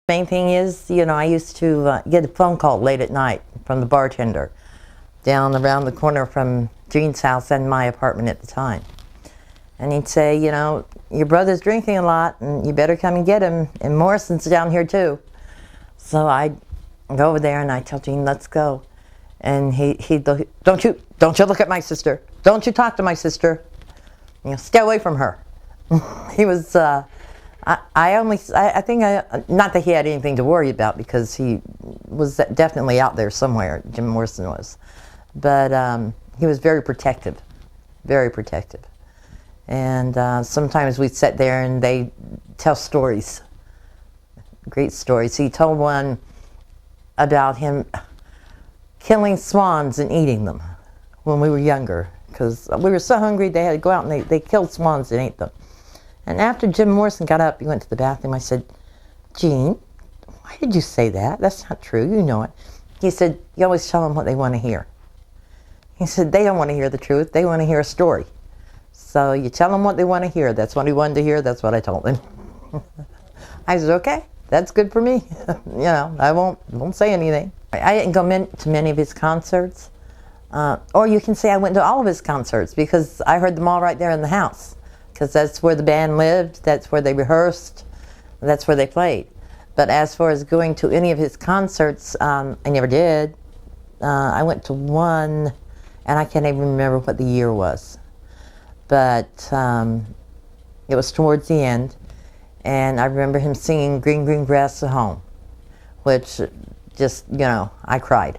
Main thing is, I used to get a phone call late at night from the bartender down around the corner from Gene's house and my apartment at the time. And he'd say, your brother's drinking a lot and you better come and get him. And Morrison's down here too. So I'd go over there and I'd tell Gene, let's go. And he'd look, don't you look at my sister. Don't you talk to my sister. Stay away from her. He was, I think, not that he had anything to worry about because he was definitely out there somewhere, Jim Morrison was. But he was very protective, very protective. And sometimes we'd sit there and they'd tell stories, great stories. He told one about him killing swans and eating them when we were younger because we were so hungry they had to go out and they killed swans and ate them. And after Jim Morrison got up, he went to the bathroom. I said, Gene, why did you say that? That's not true. You know it. He said, you always tell them what they want to hear. He said, they don't want to hear the truth. They want to hear a story. So you tell them what they want to hear. That's what he wanted to hear. That's what I told him. I said, okay, that's good for me. I won't say anything. I didn't go to many of his concerts. Or you can say I went to all of his concerts because I heard them all right there in the house. Because that's where the band lived, that's where they rehearsed, that's where they played. But as far as going to any of his concerts, I never did. I went to one, and I can't even remember what the year was. But it was towards the end, and I remember him singing Green, Green Grass at Home, which just, I cried.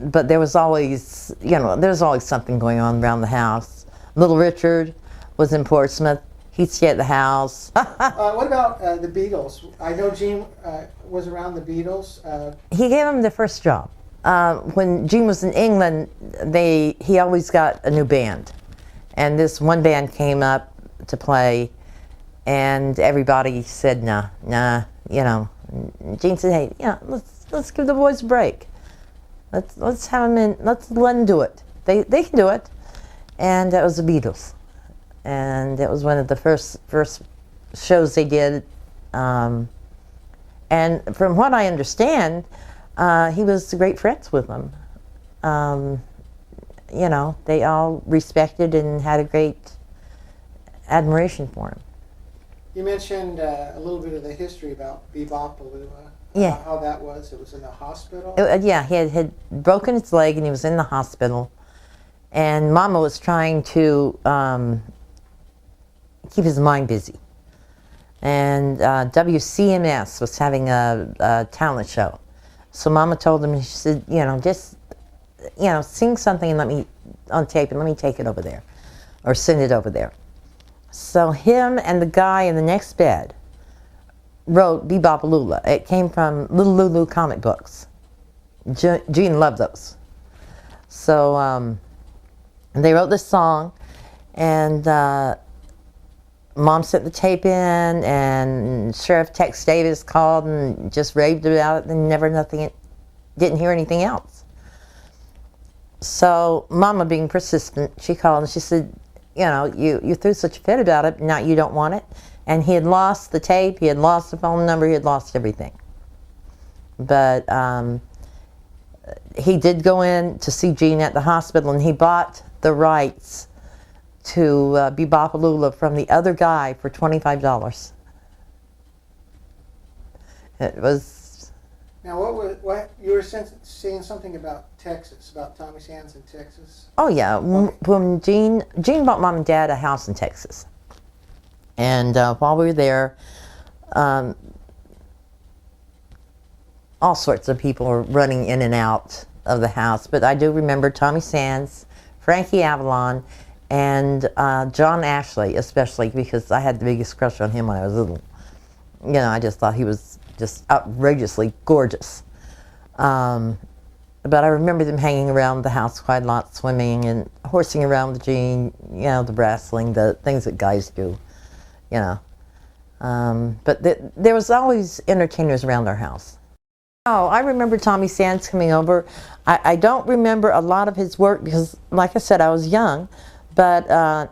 But there was always, there was always something going on around the house. Little Richard was in Portsmouth. He'd stay at the house. What about the Beatles? I know Gene was around the Beatles. He gave him the first job. When Gene was in England, he always got a new band. And this one band came up to play, and everybody said, nah. Gene said, hey, let's give the boys a break. Let's have them in. Let's let them do it. They can do it, and that was the Beatles, and it was one of the first shows they did. And from what I understand, he was great friends with them. They all respected and had a great admiration for him. You mentioned a little bit of the history about Be-Bop-A-Lula. Yeah. How that was. It was in the hospital? Yeah, he had broken his leg and he was in the hospital. And Mama was trying to keep his mind busy. And WCMS was having a talent show. So Mama told him, she said, just, sing something and let me, on tape, and let me take it over there. Or send it over there. So him and the guy in the next bed wrote Be-Bop-A-Lula. It came from Little Lulu comic books. Gene loved those. So they wrote this song, and Mom sent the tape in, and Sheriff Tex Davis called and just raved about it, and didn't hear anything else. So Mama, being persistent, she called and she said, you threw such a fit about it, now you don't want it. And he had lost the tape, he had lost the phone number, he had lost everything. But he did go in to see Gene at the hospital, and he bought the rights to Be-Bop-A-Lula from the other guy for $25. It was... Now, what you were saying something about Texas, about Tommy Sands in Texas? Oh, yeah. Okay. When Gene bought Mom and Dad a house in Texas. And while we were there, all sorts of people were running in and out of the house. But I do remember Tommy Sands, Frankie Avalon, and John Ashley, especially because I had the biggest crush on him when I was little. I just thought he was just outrageously gorgeous. But I remember them hanging around the house quite a lot, swimming and horsing around with Gene, the wrestling, the things that guys do. But there was always entertainers around our house. Oh, I remember Tommy Sands coming over. I don't remember a lot of his work because, like I said, I was young. But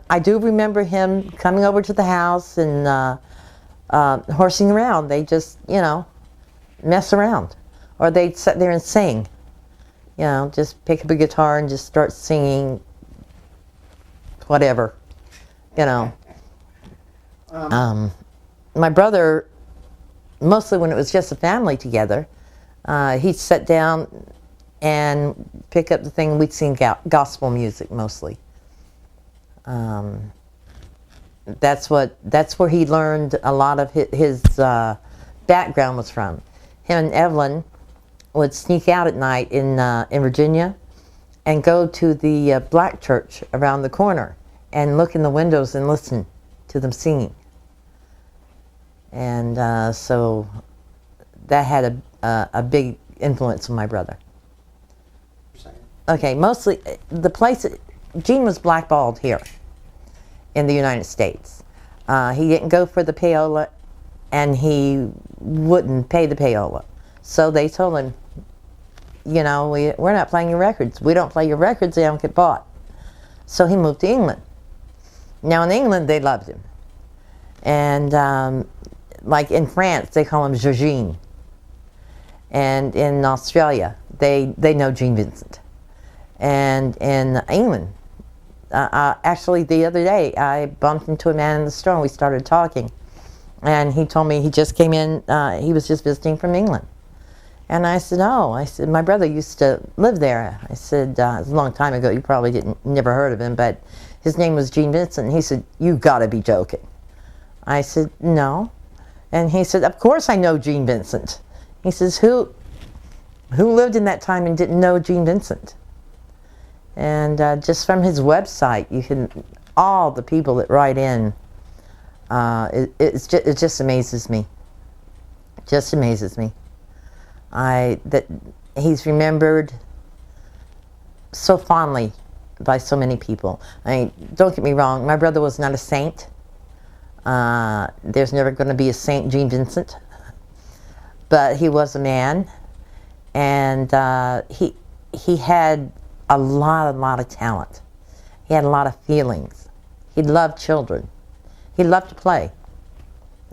I do remember him coming over to the house and horsing around. They just, mess around. Or they'd sit there and sing. Just pick up a guitar and just start singing whatever, My brother, mostly when it was just a family together, he'd sit down and pick up the thing. We'd sing gospel music mostly. That's where he learned a lot of his background was from. Him and Evelyn would sneak out at night in Virginia and go to the black church around the corner and look in the windows and listen to them singing. And so that had a big influence on my brother. Okay, mostly the place, Gene was blackballed here in the United States. He didn't go for the payola, and he wouldn't pay the payola. So they told him, we're not playing your records. We don't play your records, they don't get bought. So he moved to England. Now in England, they loved him. And like in France, they call him Georgine. And in Australia, they know Gene Vincent. And in England, actually the other day, I bumped into a man in the store and we started talking. And he told me he just came in, he was just visiting from England. And I said, my brother used to live there. I said, it was a long time ago, you probably never heard of him, but his name was Gene Vincent. And he said, you gotta be joking. I said, no. And he said, of course I know Gene Vincent. He says, who lived in that time and didn't know Gene Vincent? And just from his website, all the people that write in, it just amazes me. Just amazes me. That he's remembered so fondly by so many people. Don't get me wrong, my brother was not a saint. There's never going to be a Saint Gene Vincent, but he was a man, and he had a lot of talent. He had a lot of feelings. He loved children. He loved to play.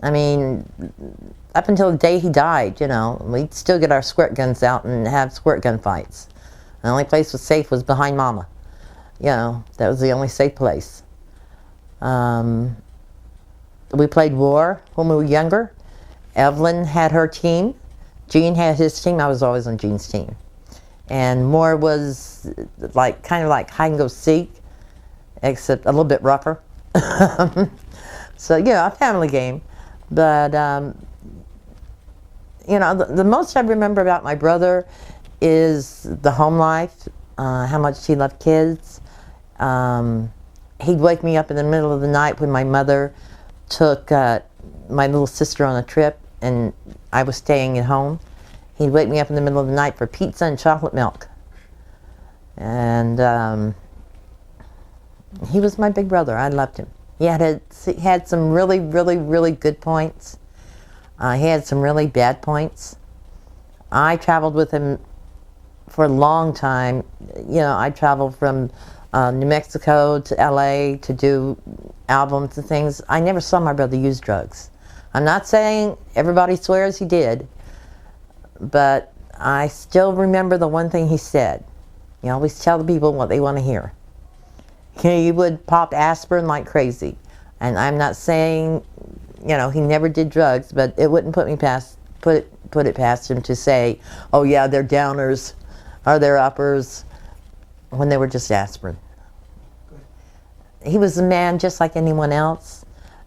Up until the day he died, we'd still get our squirt guns out and have squirt gun fights. The only place was safe was behind Mama. That was the only safe place. We played war when we were younger. Evelyn had her team. Gene had his team. I was always on Gene's team. And more was kind of like hide and go seek, except a little bit rougher. So, a family game. But, the most I remember about my brother is the home life, how much he loved kids. He'd wake me up in the middle of the night when my mother took my little sister on a trip and I was staying at home. He'd wake me up in the middle of the night for pizza and chocolate milk. And he was my big brother. I loved him. He had some really, really, really good points. He had some really bad points. I traveled with him for a long time. I traveled from New Mexico to LA to do albums and things. I never saw my brother use drugs. I'm not saying everybody swears he did, but I still remember the one thing he said. You always tell the people what they want to hear. He would pop aspirin like crazy. And I'm not saying, he never did drugs, but it wouldn't put it past him to say, oh yeah, they're downers or they're uppers, when they were just aspirin. He was a man just like anyone else.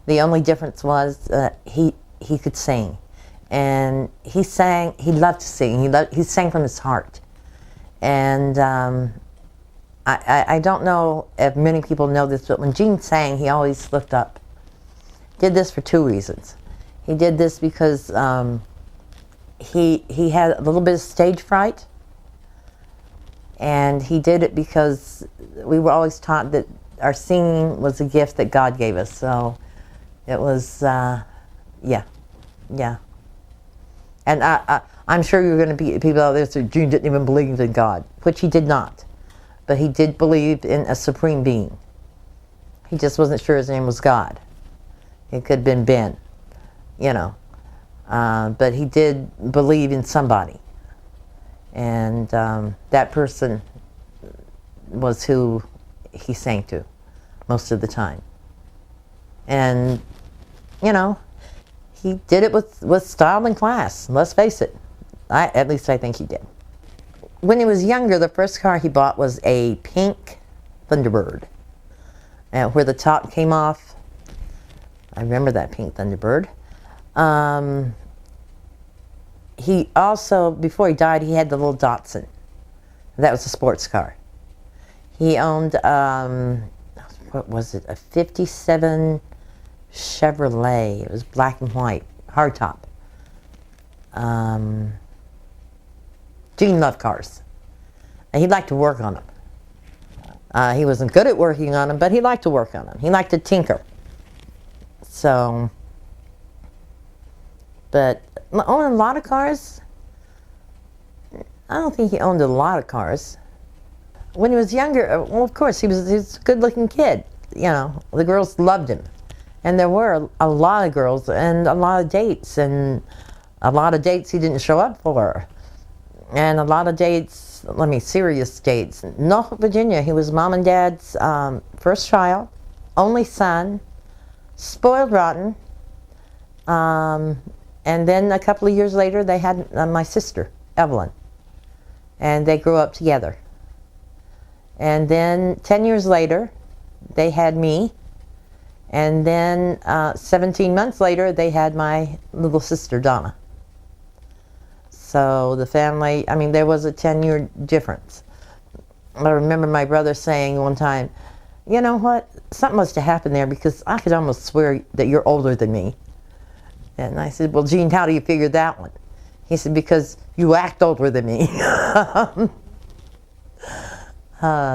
The only difference was he could sing. And he loved to sing. He sang from his heart. And I don't know if many people know this, but when Gene sang, he always looked up. Did this for two reasons. He did this because he had a little bit of stage fright. And he did it because we were always taught that our singing was a gift that God gave us. So it was, yeah. And I'm sure you're going to be people out there that say Gene didn't even believe in God, which he did not. But he did believe in a supreme being. He just wasn't sure his name was God. It could have been Ben. you know. But he did believe in somebody. And that person was who he sang to most of the time. And, you know, he did it with style and class, let's face it. At least I think he did. When he was younger, the first car he bought was a pink Thunderbird. And where the top came off, I remember that pink Thunderbird. He also, before he died, he had the little Datsun. That was a sports car. He owned, what was it, a 57 Chevrolet. It was black and white, hardtop. Gene loved cars. And he liked to work on them. He wasn't good at working on them, but he liked to work on them. He liked to tinker. So, but owning a lot of cars, I don't think he owned a lot of cars. When he was younger, well, of course, he was a good-looking kid. You know, the girls loved him. And there were a lot of girls and a lot of dates, and a lot of dates he didn't show up for. And a lot of dates, serious dates. Norfolk, Virginia, he was mom and dad's first child, only son, spoiled rotten. And then a couple of years later, they had my sister, Evelyn. And they grew up together. And then 10 years later, they had me. And then 17 months later, they had my little sister, Donna. So the family, there was a 10-year difference. I remember my brother saying one time, you know what, something must have happened there because I could almost swear that you're older than me. And I said, well, Gene, how do you figure that one? He said, because you act older than me.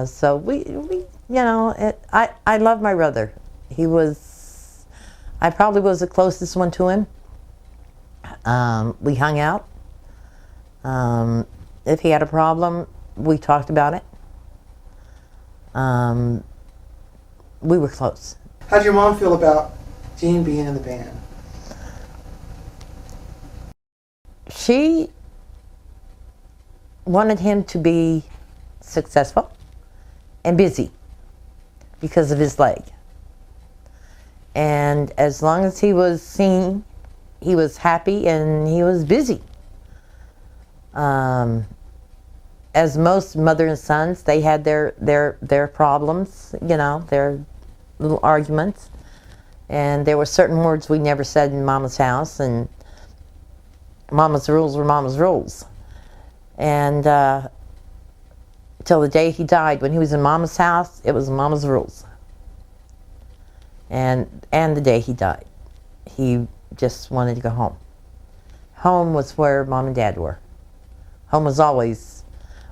So we I love my brother. I probably was the closest one to him. We hung out. If he had a problem, we talked about it. We were close. How did your mom feel about Gene being in the band? She wanted him to be successful and busy because of his leg. And as long as he was seen, he was happy and he was busy. As most mother and sons, they had their problems, their little arguments. And there were certain words we never said in Mama's house, and Mama's rules were Mama's rules. And till the day he died, when he was in Mama's house, it was Mama's rules. And the day he died, he just wanted to go home. Home was where Mom and Dad were. Home was always,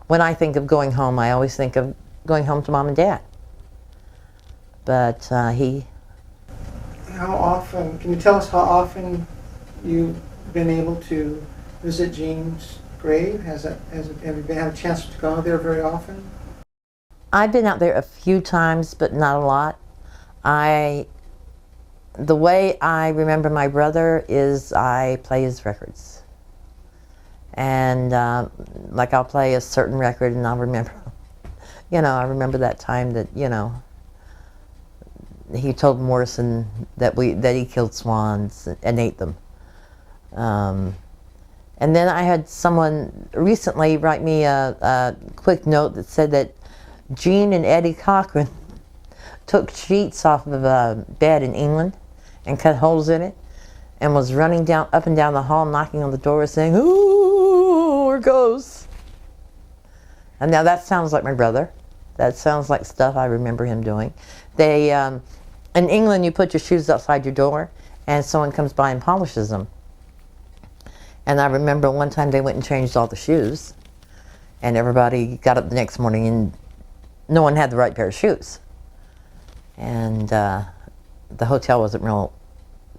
when I think of going home, I always think of going home to Mom and Dad. But he... How often, can you tell us how often you've been able to visit Gene's grave? Have you had a chance to go there very often? I've been out there a few times, but not a lot. The way I remember my brother is I play his records. And I'll play a certain record and I'll remember, I remember that time that, he told Morrison that he killed swans and ate them. And then I had someone recently write me a quick note that said that Gene and Eddie Cochran took sheets off of a bed in England and cut holes in it and was running up and down the hall, knocking on the door saying, "Ooh, here goes." And now that sounds like my brother. That sounds like stuff I remember him doing. They, in England, you put your shoes outside your door and someone comes by and polishes them. And I remember one time they went and changed all the shoes and everybody got up the next morning and no one had the right pair of shoes. And the hotel wasn't real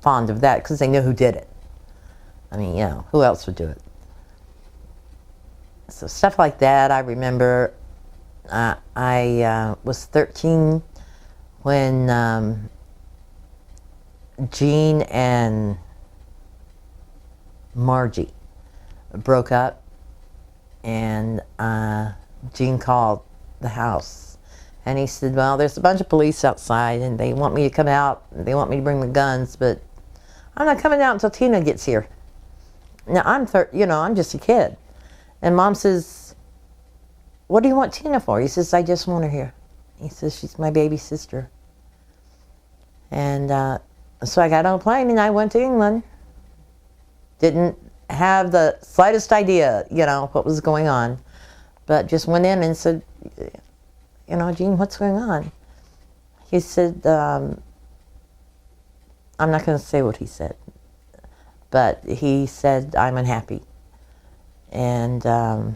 fond of that because they knew who did it. Who else would do it? So stuff like that, I remember. I was 13 when Gene and Margie broke up, and Gene called the house, and he said, well, there's a bunch of police outside, and they want me to come out, and they want me to bring the guns, but I'm not coming out until Tina gets here. Now, I'm just a kid. And Mom says, what do you want Tina for? He says, I just want her here. He says, she's my baby sister. And so I got on a plane, and I went to England. Didn't have the slightest idea, what was going on. But just went in and said, Gene, what's going on? He said, I'm not going to say what he said. But he said, I'm unhappy. And I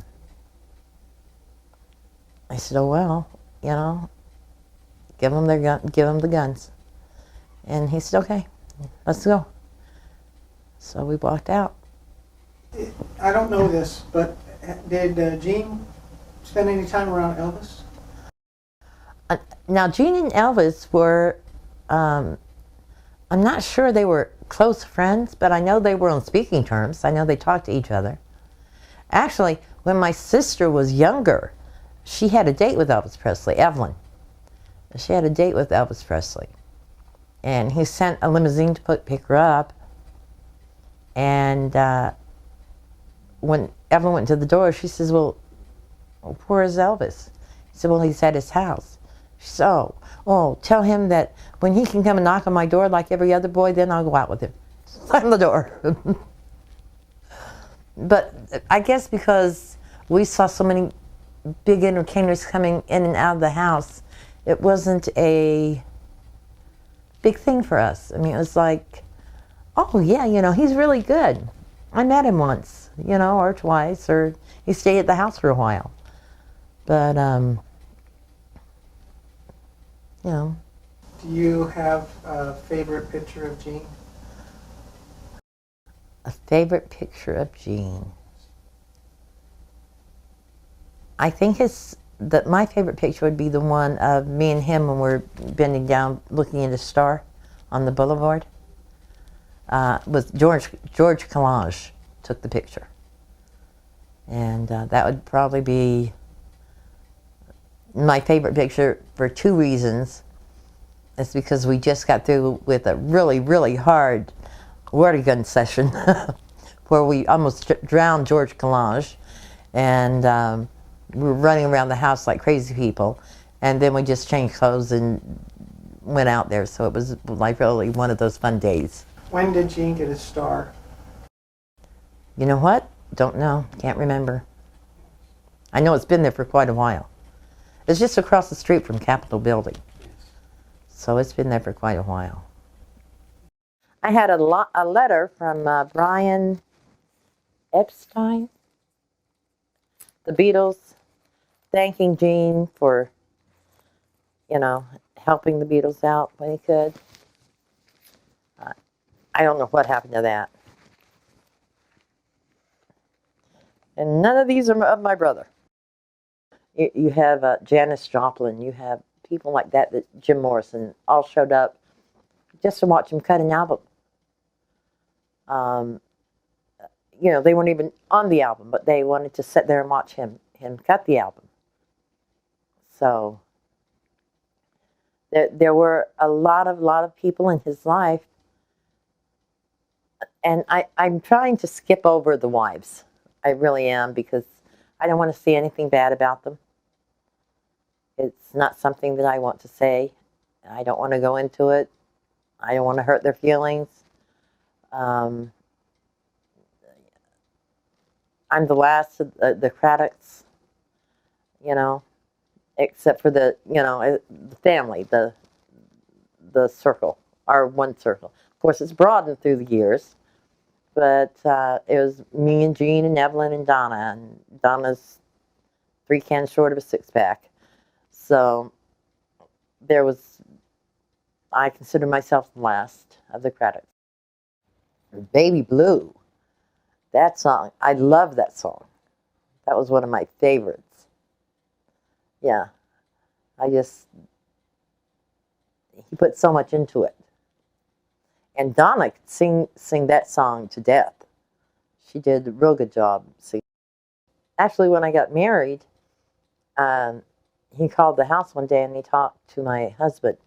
said, oh, well, give them the guns. And he said, okay, let's go. So we walked out. I don't know this, but did Gene spend any time around Elvis? Now, Gene and Elvis were, I'm not sure they were close friends, but I know they were on speaking terms. I know they talked to each other. Actually, when my sister was younger, she had a date with Elvis Presley, Evelyn. She had a date with Elvis Presley. And he sent a limousine to pick her up. And when Evelyn went to the door, she says, well, where is Elvis? He said, well, he's at his house. She said, oh, tell him that when he can come and knock on my door like every other boy, then I'll go out with him. Slam the door. But I guess because we saw so many big entertainers coming in and out of the house, it wasn't a big thing for us. I mean, it was like, oh, yeah, he's really good. I met him once, or twice, or he stayed at the house for a while. But, Do you have a favorite picture of Gene? A favorite picture of Gene? I think my favorite picture would be the one of me and him when we're bending down looking at a star on the boulevard. With George Collage took the picture. And that would probably be my favorite picture for two reasons. It's because we just got through with a really, really hard water gun session where we almost drowned George Collage, and we were running around the house like crazy people, and then we just changed clothes and went out there. So it was like really one of those fun days. When did Gene get his star? You know what? Don't know. Can't remember. I know it's been there for quite a while. It's just across the street from Capitol Building. So it's been there for quite a while. I had a letter from Brian Epstein, the Beatles, thanking Gene for, helping the Beatles out when he could. I don't know what happened to that. And none of these are of my brother. You have Janis Joplin, you have people like that Jim Morrison, all showed up just to watch him cut an album. They weren't even on the album, but they wanted to sit there and watch him cut the album. So there were a lot of people in his life, and I'm trying to skip over the wives. I really am, because I don't want to see anything bad about them. It's not something that I want to say. I don't want to go into it. I don't want to hurt their feelings. I'm the last of the Craddocks, except for the family, the circle, our one circle. Of course, it's broadened through the years, but it was me and Gene and Evelyn and Donna, and Donna's 3 cans short of a 6-pack. So I consider myself the last of the Craddocks. Baby Blue, that song, I love that song. That was one of my favorites. Yeah, he put so much into it. And Donna could sing that song to death. She did a real good job. See, actually, when I got married, he called the house one day and he talked to my husband.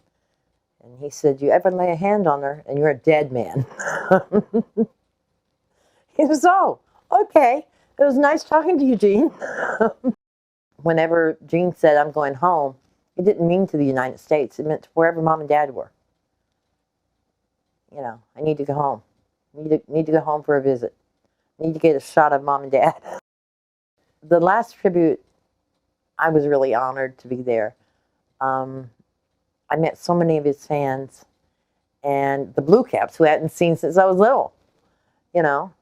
And he said, "You ever lay a hand on her and you're a dead man." He was, "Oh, okay. It was nice talking to you, Gene." Whenever Gene said, "I'm going home," it didn't mean to the United States. It meant to wherever Mom and Dad were. You know, I need to go home. Need to go home for a visit. Need to get a shot of Mom and Dad. The last tribute, I was really honored to be there. I met so many of his fans and the Blue Caps who I hadn't seen since I was little, you know.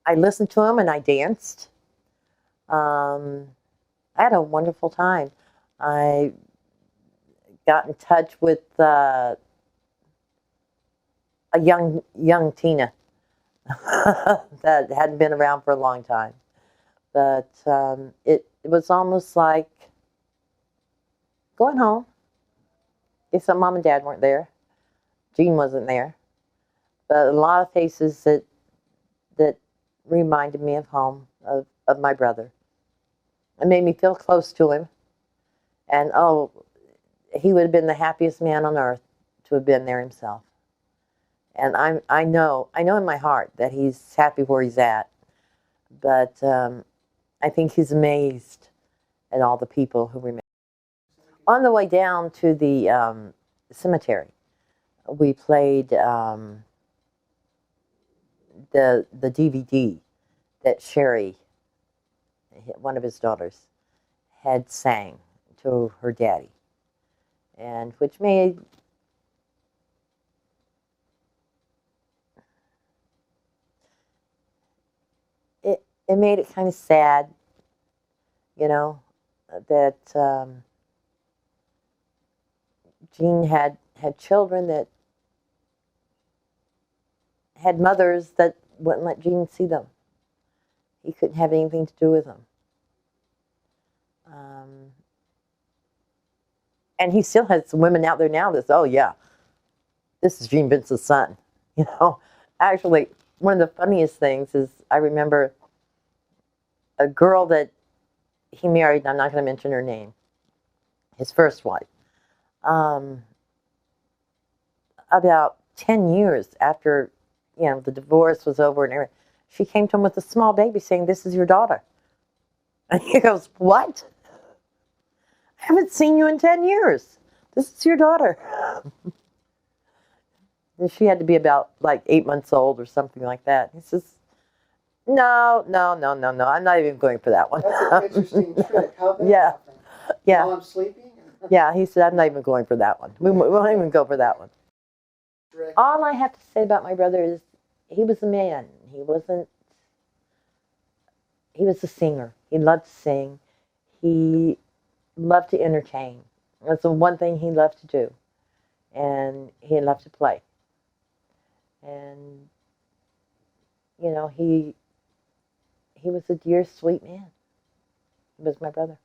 I listened to him and I danced. I had a wonderful time. I got in touch with a young Tina that hadn't been around for a long time. But it was almost like going home. Except Mom and Dad weren't there. Gene wasn't there. But a lot of faces that reminded me of home, of my brother. It made me feel close to him. And oh, he would have been the happiest man on earth to have been there himself. And I know in my heart that he's happy where he's at. But I think he's amazed at all the people who remember. On the way down to the cemetery, we played the DVD that Sherry, one of his daughters, had sang to her daddy, and which made it made it kind of sad, you know, that Gene had children that had mothers that wouldn't let Gene see them. He couldn't have anything to do with them. And he still has some women out there now that say, "Oh yeah, this is Gene Vincent's son." You know, actually, one of the funniest things is I remember a girl that he married, and I'm not going to mention her name, his first wife. About 10 years after, you know, the divorce was over and everything, she came to him with a small baby saying, "This is your daughter." And he goes, "What? I haven't seen you in 10 years. This is your daughter." And she had to be about like 8 months old or something like that. He says, No, I'm not even going for that one." That's an interesting trick. How that Yeah. happened? Yeah. While I'm sleeping? Yeah, he said, "I'm not even going for that one. We won't even go for that one." Trick. All I have to say about my brother is he was a man. He was a singer. He loved to sing. He loved to entertain. That's the one thing he loved to do. And he loved to play. And, you know, he was a dear, sweet man. He was my brother.